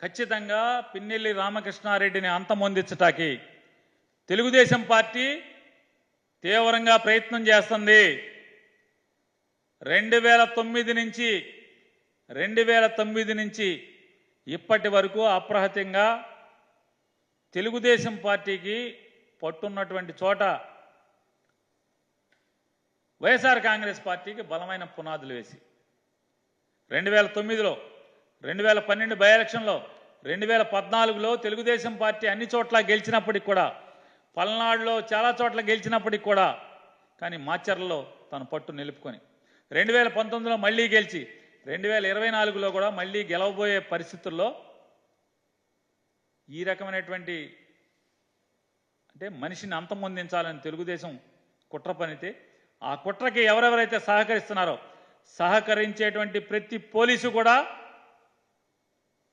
ఖచ్చితంగా పిన్నెల్లి రామకృష్ణారెడ్డిని అంతమొందించటానికి తెలుగుదేశం పార్టీ తీవ్రంగా ప్రయత్నం చేస్తుంది. 2009 నుంచి ఇప్పటి వరకు అప్రహతంగా తెలుగుదేశం పార్టీకి పట్టున్నటువంటి చోట వైఎస్ఆర్ కాంగ్రెస్ పార్టీకి బలమైన పునాదులు వేసి 2009లో 2012 బై ఎలక్షన్లో 2014లో తెలుగుదేశం పార్టీ అన్ని చోట్ల గెలిచినప్పటికి కూడా, పల్నాడులో చాలా చోట్ల గెలిచినప్పటికి కూడా, కానీ మాచర్లలో తన పట్టు నిలుపుకొని 2019లో మళ్ళీ గెలిచి 2024లో కూడా మళ్ళీ గెలవబోయే పరిస్థితుల్లో ఈ రకమైనటువంటి అంటే మనిషిని అంతమొందించాలని తెలుగుదేశం కుట్ర పనితే, ఆ కుట్రకి ఎవరెవరైతే సహకరిస్తున్నారో సహకరించేటువంటి ప్రతి పోలీసు కూడా